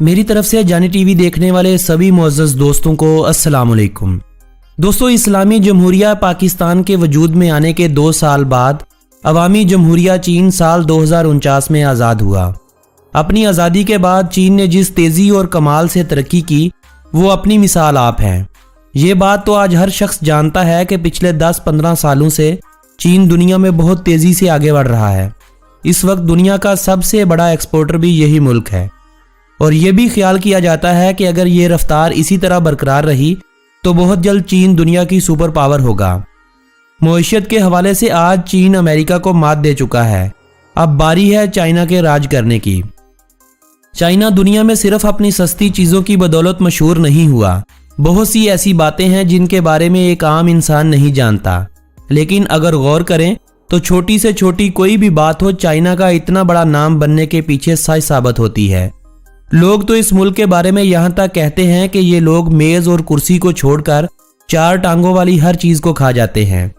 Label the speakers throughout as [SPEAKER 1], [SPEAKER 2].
[SPEAKER 1] मेरी तरफ से जानी टीवी देखने वाले सभी मुअज़्ज़ज़ दोस्तों को अस्सलाम वालेकुम। दोस्तों, इस्लामी जमहूरिया पाकिस्तान के वजूद में आने के 2 साल बाद अवामी जमहूरिया चीन साल 2049 में आज़ाद हुआ। अपनी आज़ादी के बाद चीन ने जिस तेज़ी और कमाल से तरक्की की वो अपनी मिसाल आप है। ये बात तो आज हर शख्स जानता है कि पिछले 10-15 सालों से चीन दुनिया में बहुत तेज़ी से आगे बढ़ रहा है। इस वक्त दुनिया का सबसे बड़ा एक्सपोर्टर भी यही मुल्क है और ये भी ख्याल किया जाता है कि अगर ये रफ्तार इसी तरह बरकरार रही तो बहुत जल्द चीन दुनिया की सुपर पावर होगा। मईशत के हवाले से आज चीन अमेरिका को मात दे चुका है। अब बारी है चाइना के राज करने की। चाइना दुनिया में सिर्फ अपनी सस्ती चीज़ों की बदौलत मशहूर नहीं हुआ। बहुत सी ऐसी बातें हैं जिनके बारे में एक आम इंसान नहीं जानता, लेकिन अगर गौर करें तो छोटी से छोटी कोई भी बात हो, चाइना का इतना बड़ा नाम बनने के पीछे सच साबित होती है। लोग तो इस मुल्क के बारे में यहाँ तक कहते हैं कि ये लोग मेज़ और कुर्सी को छोड़कर 4 टांगों वाली हर चीज़ को खा जाते हैं।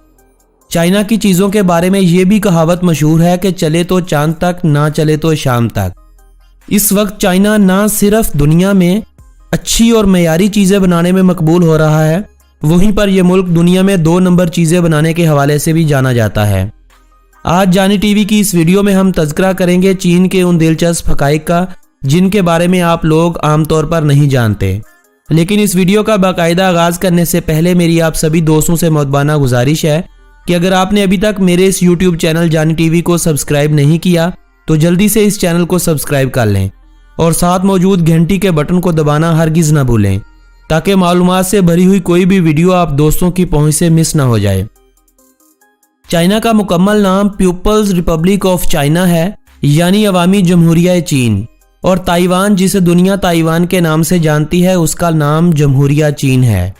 [SPEAKER 1] चाइना की चीज़ों के बारे में ये भी कहावत मशहूर है कि चले तो चांद तक, ना चले तो शाम तक। इस वक्त चाइना ना सिर्फ दुनिया में अच्छी और मयारी चीज़ें बनाने में मकबूल हो रहा है, वहीं पर यह मुल्क दुनिया में 2 नंबर चीज़ें बनाने के हवाले से भी जाना जाता है। आज जानी टीवी की इस वीडियो में हम तज़किरा करेंगे चीन के उन दिलचस्प हक़ाइक़ का जिनके बारे में आप लोग आमतौर पर नहीं जानते। लेकिन इस वीडियो का बाकायदा आगाज़ करने से पहले मेरी आप सभी दोस्तों से मुअद्दबाना गुजारिश है कि अगर आपने अभी तक मेरे इस यूट्यूब चैनल जानी टीवी को सब्सक्राइब नहीं किया तो जल्दी से इस चैनल को सब्सक्राइब कर लें और साथ मौजूद घंटी के बटन को दबाना हरगिज़ न भूलें ताकि मालूमात से भरी हुई कोई भी वीडियो आप दोस्तों की पहुंच से मिस ना हो जाए। चाइना का मुकम्मल नाम पीपल्स रिपब्लिक ऑफ चाइना है, यानी अवामी जमहूरिया चीन, और ताइवान जिसे दुनिया ताइवान के नाम से जानती है उसका नाम जमहूरिया चीन है।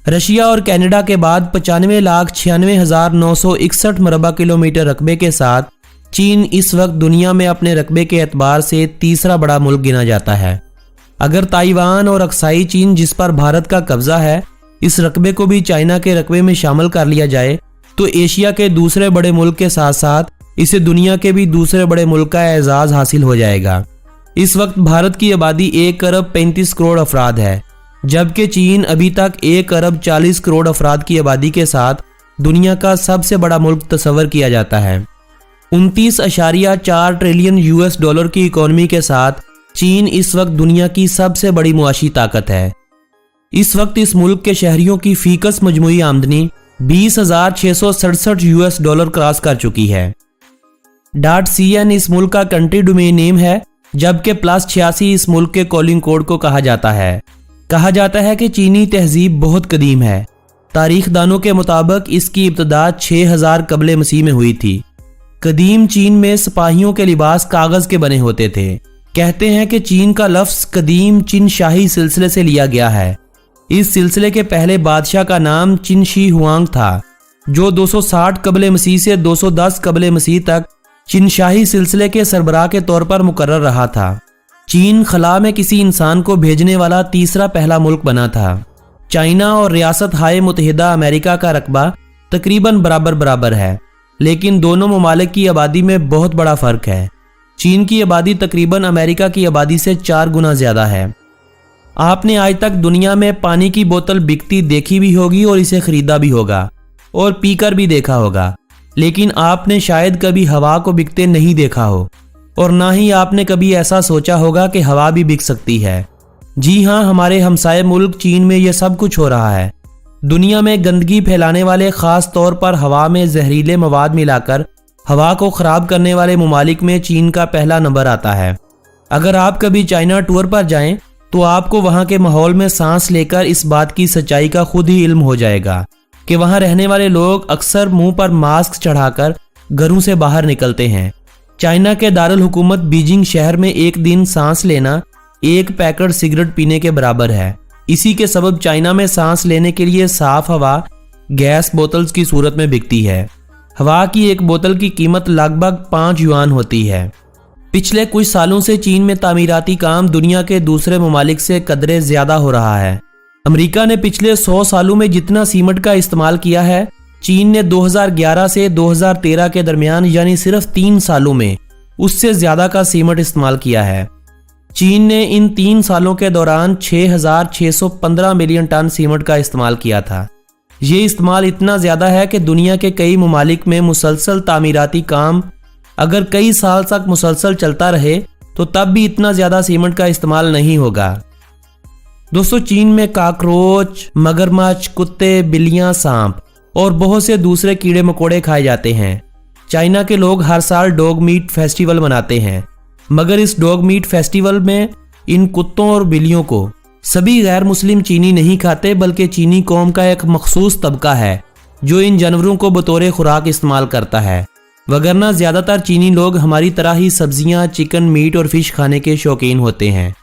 [SPEAKER 1] रशिया और कनाडा के बाद 95,96,961 मरबा किलोमीटर रकबे के साथ चीन इस वक्त दुनिया में अपने रकबे के एतबार से तीसरा बड़ा मुल्क गिना जाता है। अगर ताइवान और अक्साई चीन जिस पर भारत का कब्जा है इस रकबे को भी चाइना के रकबे में शामिल कर लिया जाए तो एशिया के दूसरे बड़े मुल्क के साथ साथ इसे दुनिया के भी दूसरे बड़े मुल्क का एजाज हासिल हो जाएगा। इस वक्त भारत की आबादी 1 अरब 35 करोड़ अफराद है, जबकि चीन अभी तक 1 अरब 40 करोड़ अफराद की आबादी के साथ दुनिया का सबसे बड़ा मुल्क तस्वर किया जाता है। 29.4 ट्रिलियन US डॉलर की इकोनॉमी के साथ चीन इस वक्त दुनिया की सबसे बड़ी मुआशी ताकत है। इस वक्त इस मुल्क के शहरियों की फीकस मजमूई आमदनी 20,667 US डॉलर क्रॉस कर चुकी है। .cn इस मुल्क का कंट्री डोमेन नेम है, जबकि +86 इस मुल्क के कॉलिंग कोड को कहा जाता है। कहा जाता है कि चीनी तहजीब बहुत कदीम है। तारीख दानों के मुताबिक इसकी इब्तदा 6000 कबले मसीह में हुई थी। कदीम चीन में सिपाहियों के लिबास कागज के बने होते थे। कहते हैं कि चीन का लफ्ज कदीम चिन शाही सिलसिले से लिया गया है। इस सिलसिले के पहले बादशाह का नाम चिन शी हुआंग था, जो 260 कबले मसीह से 210 कबले मसीह तक चीन शाही सिलसिले के सरबराह के तौर पर मुकर्रर रहा था। चीन खला में किसी इंसान को भेजने वाला तीसरा पहला मुल्क बना था। चाइना और रियासत हाय मुत्तहिदा अमेरिका का रकबा तकरीबन बराबर है, लेकिन दोनों ममालिक की आबादी में बहुत बड़ा फ़र्क है। चीन की आबादी तकरीबन अमेरिका की आबादी से 4 गुना ज़्यादा है। आपने आज तक दुनिया में पानी की बोतल बिकती देखी भी होगी और इसे ख़रीदा भी होगा और पीकर भी देखा होगा, लेकिन आपने शायद कभी हवा को बिकते नहीं देखा हो और ना ही आपने कभी ऐसा सोचा होगा कि हवा भी बिक सकती है। जी हाँ, हमारे हमसाये मुल्क चीन में यह सब कुछ हो रहा है। दुनिया में गंदगी फैलाने वाले ख़ास तौर पर हवा में जहरीले मवाद मिलाकर हवा को ख़राब करने वाले ममालिक में चीन का पहला नंबर आता है। अगर आप कभी चाइना टूर पर जाएं तो आपको वहाँ के माहौल में सांस लेकर इस बात की सच्चाई का खुद ही इल्म हो जाएगा कि वहाँ रहने वाले लोग अक्सर मुंह पर मास्क चढ़ाकर घरों से बाहर निकलते हैं। चाइना के दारुल हुकूमत बीजिंग शहर में एक दिन सांस लेना 1 पैकेट सिगरेट पीने के बराबर है। इसी के सबब चाइना में सांस लेने के लिए साफ हवा गैस बोतल्स की सूरत में बिकती है। हवा की एक बोतल की कीमत लगभग 5 युआन होती है। पिछले कुछ सालों से चीन में तामीराती काम दुनिया के दूसरे ममालिक से कदरे ज़्यादा हो रहा है। अमेरिका ने पिछले 100 सालों में जितना सीमेंट का इस्तेमाल किया है, चीन ने 2011 से 2013 के दरमियान यानी सिर्फ 3 सालों में उससे ज़्यादा का सीमेंट इस्तेमाल किया है। चीन ने इन 3 सालों के दौरान 6,615 मिलियन टन सीमेंट का इस्तेमाल किया था। ये इस्तेमाल इतना ज़्यादा है कि दुनिया के कई ममालिक में मुसलसल तामीराती काम अगर कई साल तक मुसलसल चलता रहे तो तब भी इतना ज़्यादा सीमेंट का इस्तेमाल नहीं होगा। दोस्तों, चीन में काकरोच, मगरमच्छ, कुत्ते, बिल्लियाँ, सांप और बहुत से दूसरे कीड़े मकोड़े खाए जाते हैं। चाइना के लोग हर साल डॉग मीट फेस्टिवल मनाते हैं, मगर इस डॉग मीट फेस्टिवल में इन कुत्तों और बिल्लियों को सभी गैर मुस्लिम चीनी नहीं खाते, बल्कि चीनी कौम का एक मखसूस तबका है जो इन जानवरों को बतौर खुराक इस्तेमाल करता है। वगरना ज़्यादातर चीनी लोग हमारी तरह ही सब्जियां, चिकन, मीट और फिश खाने के शौकीन होते हैं।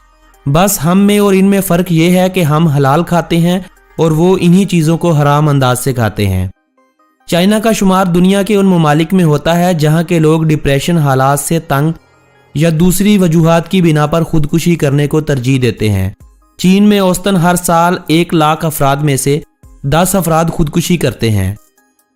[SPEAKER 1] बस हम में और इनमें फ़र्क ये है कि हम हलाल खाते हैं और वो इन्हीं चीज़ों को हराम अंदाज से खाते हैं। चाइना का शुमार दुनिया के उन ममालिक में होता है जहाँ के लोग डिप्रेशन हालात से तंग या दूसरी वजूहात की बिना पर खुदकुशी करने को तरजीह देते हैं। चीन में औसतन हर साल 1 लाख अफराद में से 10 अफराद खुदकुशी करते हैं।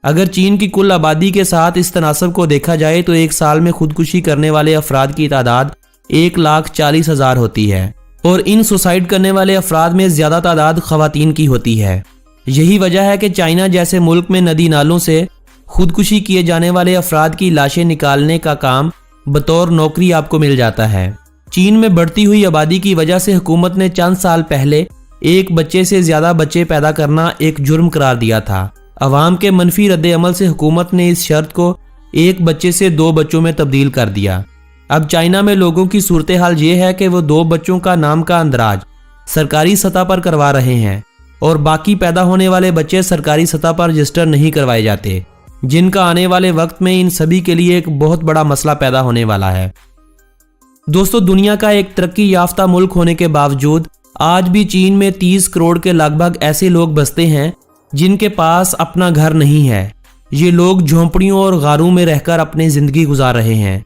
[SPEAKER 1] अगर चीन की कुल आबादी के साथ इस तनासब को देखा जाए तो एक साल में खुदकुशी करने वाले अफराद की तादाद 1,40,000 होती है और इन सुसाइड करने वाले अफराद में ज़्यादा तादाद ख़वातीन की होती है। यही वजह है कि चाइना जैसे मुल्क में नदी नालों से खुदकुशी किए जाने वाले अफराद की लाशें निकालने का काम बतौर नौकरी आपको मिल जाता है। चीन में बढ़ती हुई आबादी की वजह से हुकूमत ने चंद साल पहले एक बच्चे से ज़्यादा बच्चे पैदा करना एक जुर्म करार दिया था। अवाम के मनफी रद्द अमल से हुकूमत ने इस शर्त को एक बच्चे से 2 बच्चों में तब्दील कर दिया। अब चाइना में लोगों की सूरत हाल ये है कि वो 2 बच्चों का नाम का अंदराज सरकारी सतह पर करवा रहे हैं और बाकी पैदा होने वाले बच्चे सरकारी सतह पर रजिस्टर नहीं करवाए जाते, जिनका आने वाले वक्त में इन सभी के लिए एक बहुत बड़ा मसला पैदा होने वाला है। दोस्तों, दुनिया का एक तरक्की याफ्ता मुल्क होने के बावजूद आज भी चीन में 30 करोड़ के लगभग ऐसे लोग बसते हैं जिनके पास अपना घर नहीं है। ये लोग झोंपड़ियों और गारों में रहकर अपनी जिंदगी गुजार रहे हैं।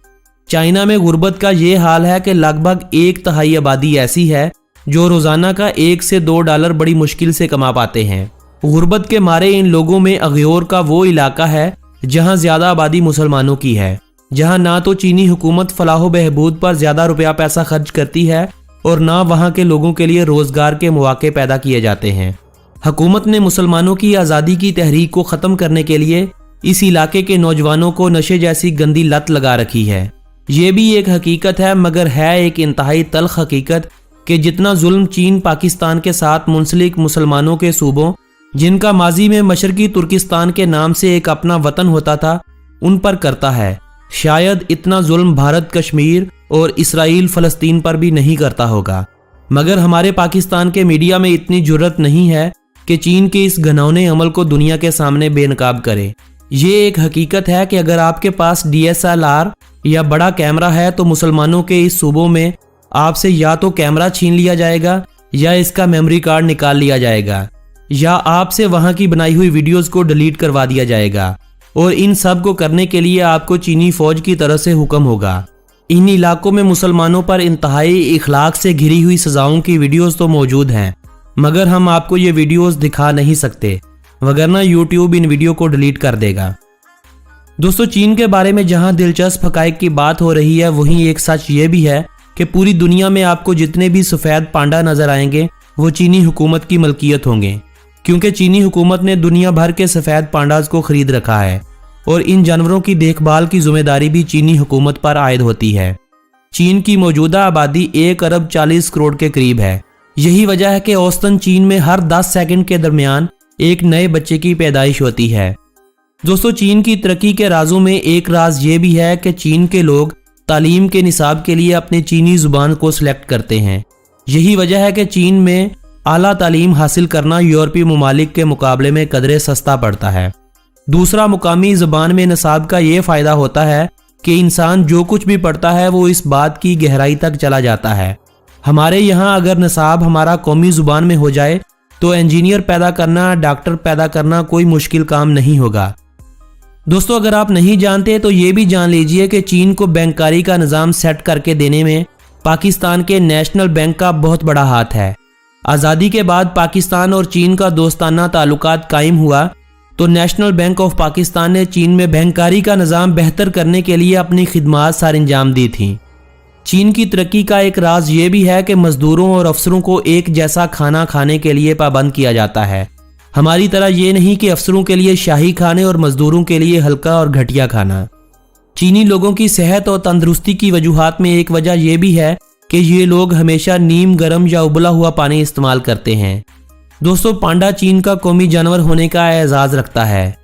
[SPEAKER 1] चाइना में गुर्बत का ये हाल है कि लगभग 1/3 आबादी ऐसी है जो रोजाना का $1 से $2 बड़ी मुश्किल से कमा पाते हैं। गुर्बत के मारे इन लोगों में अगयोर का वो इलाका है जहां ज्यादा आबादी मुसलमानों की है, जहां ना तो चीनी हुकूमत फलाह बहबूद पर ज्यादा रुपया पैसा खर्च करती है और ना वहां के लोगों के लिए रोजगार के मौके पैदा किए जाते हैं। हुकूमत ने मुसलमानों की आज़ादी की तहरीक को ख़त्म करने के लिए इस इलाके के नौजवानों को नशे जैसी गंदी लत लगा रखी है। ये भी एक हकीकत है, मगर है एक इंतहाई तल्ख हकीकत कि जितना जुल्म चीन पाकिस्तान के साथ मुंसलिक मुसलमानों के सूबों, जिनका माजी में मशरकी तुर्किस्तान के नाम से एक अपना वतन होता था, उन पर करता है, शायद इतना जुल्म भारत कश्मीर और इसराइल फ़लस्तीन पर भी नहीं करता होगा। मगर हमारे पाकिस्तान के मीडिया में इतनी जुर्रत नहीं है कि चीन के इस घिनौने अमल को दुनिया के सामने बेनकाब करे। ये एक हकीकत है कि अगर आपके पास DSLR या बड़ा कैमरा है तो मुसलमानों के इस सूबों में आपसे या तो कैमरा छीन लिया जाएगा या इसका मेमोरी कार्ड निकाल लिया जाएगा या आपसे वहां की बनाई हुई वीडियोस को डिलीट करवा दिया जाएगा। और इन सब को करने के लिए आपको चीनी फौज की तरफ से हुक्म होगा। इन इलाकों में मुसलमानों पर इंतहाई इखलाक से घिरी हुई सजाओं की वीडियोस तो मौजूद हैं, मगर हम आपको ये वीडियोस दिखा नहीं सकते, वगरना यूट्यूब इन वीडियो को डिलीट कर देगा। दोस्तों, चीन के बारे में जहां दिलचस्प हकायक की बात हो रही है, वहीं एक सच ये भी है कि पूरी दुनिया में आपको जितने भी सफ़ेद पांडा नजर आएंगे वो चीनी हुकूमत की मलकियत होंगे, क्योंकि चीनी हुकूमत ने दुनिया भर के सफ़ेद पांडाज को खरीद रखा है और इन जानवरों की देखभाल की जिम्मेदारी भी चीनी हुकूमत पर आयद होती है। चीन की मौजूदा आबादी 1,40 करोड़ के करीब है। यही वजह है कि औसतन चीन में हर 10 सेकंड के दरमियान एक नए बच्चे की पैदाइश होती है। दोस्तों, चीन की तरक्की के राजों में एक राज ये भी है कि चीन के लोग तालीम के निसाब के लिए अपनी चीनी जुबान को सिलेक्ट करते हैं। यही वजह है कि चीन में आला तालीम हासिल करना यूरोपीय ममालिक के मुकाबले में कदरे सस्ता पड़ता है। दूसरा, मुकामी ज़बान में निसाब का ये फ़ायदा होता है कि इंसान जो कुछ भी पढ़ता है वो इस बात की गहराई तक चला जाता है। हमारे यहाँ अगर निसाब हमारा कौमी ज़ुबान में हो जाए तो इंजीनियर पैदा करना, डॉक्टर पैदा करना कोई मुश्किल काम नहीं होगा। दोस्तों, अगर आप नहीं जानते तो ये भी जान लीजिए कि चीन को बैंककारी का निज़ाम सेट करके देने में पाकिस्तान के नेशनल बैंक का बहुत बड़ा हाथ है। आज़ादी के बाद पाकिस्तान और चीन का दोस्ताना ताल्लुकात कायम हुआ तो नेशनल बैंक ऑफ पाकिस्तान ने चीन में बैंककारी का निज़ाम बेहतर करने के लिए अपनी खिदमात सरअंजाम दी थी। चीन की तरक्की का एक राज ये भी है कि मजदूरों और अफसरों को एक जैसा खाना खाने के लिए पाबंद किया जाता है। हमारी तरह ये नहीं कि अफसरों के लिए शाही खाने और मजदूरों के लिए हल्का और घटिया खाना। चीनी लोगों की सेहत और तंदुरुस्ती की वजूहात में एक वजह यह भी है कि ये लोग हमेशा नीम गर्म या उबला हुआ पानी इस्तेमाल करते हैं। दोस्तों, पांडा चीन का कौमी जानवर होने का एजाज रखता है।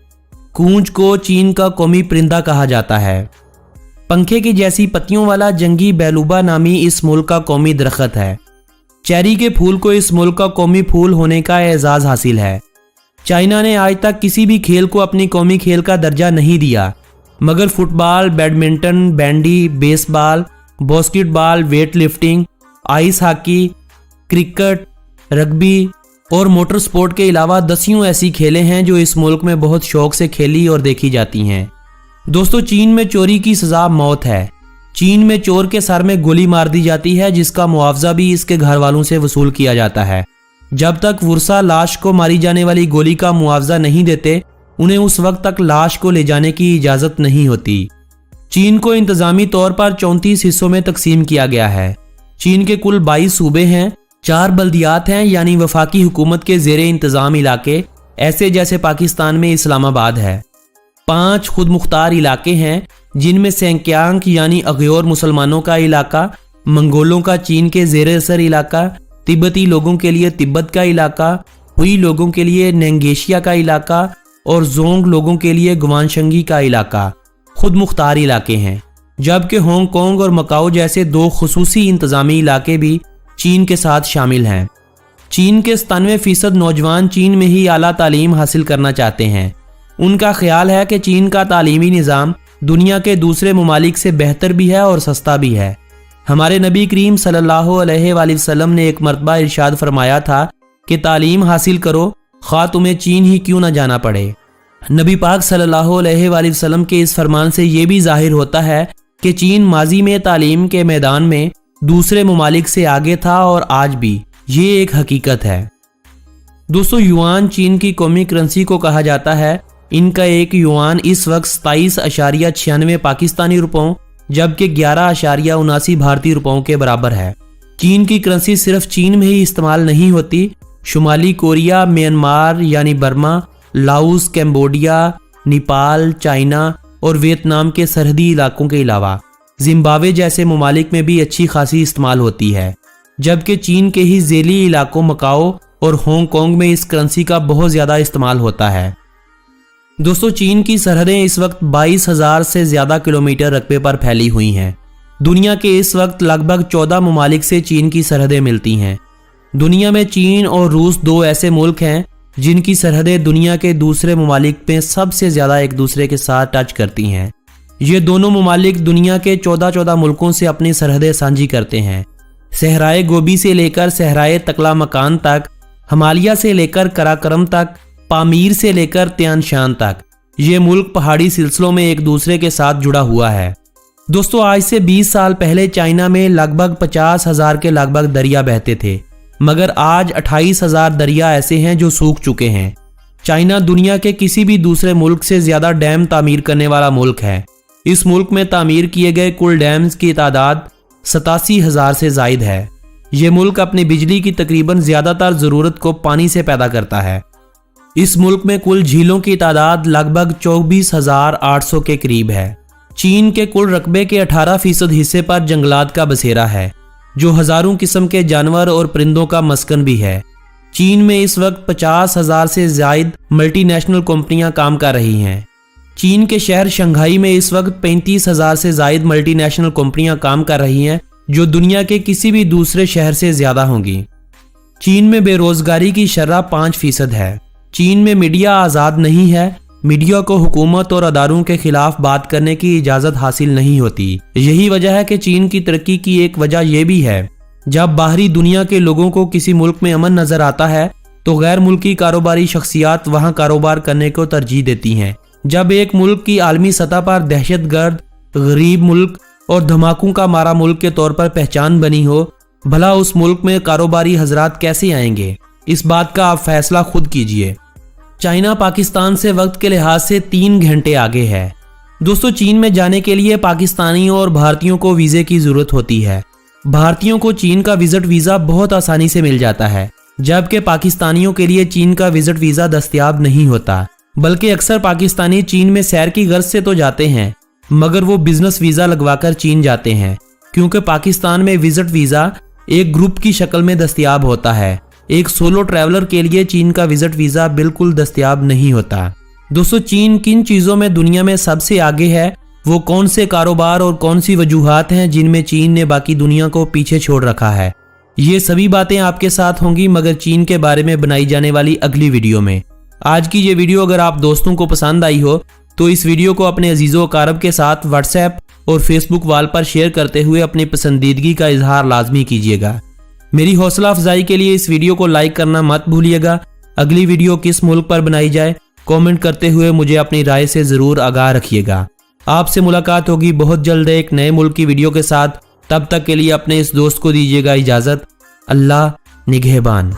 [SPEAKER 1] कूंज को चीन का कौमी परिंदा कहा जाता है। पंखे की जैसी पत्तियों वाला जंगी बेलूबा नामी इस मुल्क का कौमी दरख्त है। चेरी के फूल को इस मुल्क का कौमी फूल होने का एजाज हासिल है। चाइना ने आज तक किसी भी खेल को अपनी कौमी खेल का दर्जा नहीं दिया, मगर football, badminton, bandy, baseball, basketball, weight lifting, ice hockey, cricket, rugby और मोटर स्पोर्ट के अलावा दसियों ऐसी खेलें हैं जो इस मुल्क में बहुत शौक से खेली और देखी जाती हैं। दोस्तों, चीन में चोरी की सजा मौत है। चीन में चोर के सर में गोली मार दी जाती है, जिसका मुआवजा भी इसके घर वालों से वसूल किया जाता है। जब तक वुरसा लाश को मारी जाने वाली गोली का मुआवजा नहीं देते, उन्हें उस वक्त तक लाश को ले जाने की इजाजत नहीं होती। चीन को इंतजामी तौर पर 34 हिस्सों में तकसीम किया गया है। चीन के कुल 22 सूबे हैं, 4 बल्दियात हैं यानी वफाकी हुकूमत के ज़ेरे इंतजाम इलाके, ऐसे जैसे पाकिस्तान में इस्लामाबाद है। 5 खुद मुख्तार इलाके हैं, जिनमें सेंक्यांग यानी अगयोर मुसलमानों का इलाका, मंगोलों का चीन के ज़ेरे असर इलाका, तिब्बती लोगों के लिए तिब्बत का इलाका, हुई लोगों के लिए नेंगेशिया का इलाका और जोंग लोगों के लिए गुआनशंगी का इलाका खुद मुख्तार इलाके हैं। जबकि हांगकांग और मकाओ जैसे 2 खुसूसी इंतजामी इलाके भी चीन के साथ शामिल हैं। चीन के 97% नौजवान चीन में ही आला तालीम हासिल करना चाहते हैं। उनका ख्याल है कि चीन का तालीमी निज़ाम दुनिया के दूसरे ममालिक से बेहतर भी है और सस्ता भी है। हमारे नबी करीम सल्लल्लाहु अलैहि वसल्लम ने एक मरतबा इरशाद फरमाया था कि तालीम हासिल करो, खा तुम्हें चीन ही क्यों ना जाना पड़े। नबी पाक सल्लल्लाहु अलैहि वसल्लम के इस फरमान से ये भी जाहिर होता है कि चीन माजी में तालीम के मैदान में दूसरे ममालिक से आगे था और आज भी ये एक हकीकत है। दोस्तों, युआन चीन की कौमी करेंसी को कहा जाता है। इनका एक युआन इस वक्त 27.96 पाकिस्तानी रुपयों जबकि 11.79 भारतीय रुपयों के बराबर है। चीन की करेंसी सिर्फ चीन में ही इस्तेमाल नहीं होती। शुमाली कोरिया, म्यांमार यानी Burma, Laos, Cambodia, Nepal, China और वियतनाम के सरहदी इलाकों के अलावा जिम्बाब्वे जैसे ममालिक में भी अच्छी खासी इस्तेमाल होती है। जबकि चीन के ही ज़ेली इलाकों मकाओ और हांगकांग में इस करेंसी का बहुत ज़्यादा इस्तेमाल होता है। दोस्तों, चीन की सरहदें इस वक्त 22,000 से ज़्यादा किलोमीटर रकबे पर फैली हुई हैं। दुनिया के इस वक्त लगभग 14 ममालिक से चीन की सरहदें मिलती हैं। दुनिया में चीन और रूस 2 ऐसे मुल्क हैं जिनकी सरहदें दुनिया के दूसरे ममालिक में सबसे ज़्यादा एक दूसरे के साथ टच करती हैं। ये दोनों ममालिक दुनिया के 14 मुल्कों से अपनी सरहदें साझी करते हैं। सहराए गोबी से लेकर सहराए तकला मकान तक, हिमालय से लेकर कराकरम तक, पामीर से लेकर त्यान शान तक, ये मुल्क पहाड़ी सिलसिलों में एक दूसरे के साथ जुड़ा हुआ है। दोस्तों, आज से 20 साल पहले चाइना में लगभग 50,000 के लगभग दरिया बहते थे, मगर आज 28,000 दरिया ऐसे हैं जो सूख चुके हैं। चाइना दुनिया के किसी भी दूसरे मुल्क से ज्यादा डैम तामीर करने वाला मुल्क है। इस मुल्क में तामीर किए गए कुल डैम्स की तादाद 87,000 से जायद है। ये मुल्क अपनी बिजली की तकरीबन ज्यादातर जरूरत को पानी से पैदा करता है। इस मुल्क में कुल झीलों की तादाद लगभग 24,800 के करीब है। चीन के कुल रकबे के 18% हिस्से पर जंगलात का बसेरा है, जो हजारों किस्म के जानवर और परिंदों का मस्कन भी है। चीन में इस वक्त 50,000 से जायद मल्टीनेशनल कंपनियां काम कर रही हैं। चीन के शहर शंघाई में इस वक्त 35,000 से जायद मल्टीनेशनल कंपनियां काम कर रही हैं, जो दुनिया के किसी भी दूसरे शहर से ज्यादा होंगी। चीन में बेरोजगारी की शरह 5% है। चीन में मीडिया आज़ाद नहीं है। मीडिया को हुकूमत और अदारों के खिलाफ बात करने की इजाज़त हासिल नहीं होती। यही वजह है कि चीन की तरक्की की एक वजह यह भी है, जब बाहरी दुनिया के लोगों को किसी मुल्क में अमन नजर आता है तो गैर मुल्की कारोबारी शख्सियात वहां कारोबार करने को तरजीह देती हैं। जब एक मुल्क की आलमी सतह पर दहशतगर्द, गरीब मुल्क और धमाकों का मारा मुल्क के तौर पर पहचान बनी हो, भला उस मुल्क में कारोबारी हजरात कैसे आएंगे? इस बात का आप फैसला खुद कीजिए। चाइना पाकिस्तान से वक्त के लिहाज से 3 घंटे आगे है। दोस्तों चीन में जाने के लिए पाकिस्तानियों और भारतीयों को वीजे की जरूरत होती है। भारतीयों को चीन का विजिट वीजा बहुत आसानी से मिल जाता है, जबकि पाकिस्तानियों के लिए चीन का विजिट वीजा दस्तयाब नहीं होता। बल्कि अक्सर पाकिस्तानी चीन में सैर की गर्ज से तो जाते हैं, मगर वो बिजनेस वीजा लगवाकर चीन जाते हैं, क्योंकि पाकिस्तान में विजिट वीजा एक ग्रुप की शक्ल में दस्तयाब होता है। एक सोलो ट्रैवलर के लिए चीन का विजिट वीजा बिल्कुल दस्तयाब नहीं होता। दोस्तों चीन किन चीजों में दुनिया में सबसे आगे है, वो कौन से कारोबार और कौन सी वजूहात हैं जिनमें चीन ने बाकी दुनिया को पीछे छोड़ रखा है, ये सभी बातें आपके साथ होंगी मगर चीन के बारे में बनाई जाने वाली अगली वीडियो में। आज की ये वीडियो अगर आप दोस्तों को पसंद आई हो तो इस वीडियो को अपने अजीजों अकारब के साथ व्हाट्सएप और फेसबुक वाल पर शेयर करते हुए अपनी पसंदीदगी का इजहार लाजमी कीजिएगा। मेरी हौसला अफजाई के लिए इस वीडियो को लाइक करना मत भूलिएगा। अगली वीडियो किस मुल्क पर बनाई जाए कमेंट करते हुए मुझे अपनी राय से जरूर आगाह रखिएगा। आपसे मुलाकात होगी बहुत जल्द एक नए मुल्क की वीडियो के साथ। तब तक के लिए अपने इस दोस्त को दीजिएगा इजाजत। अल्लाह निगहबान।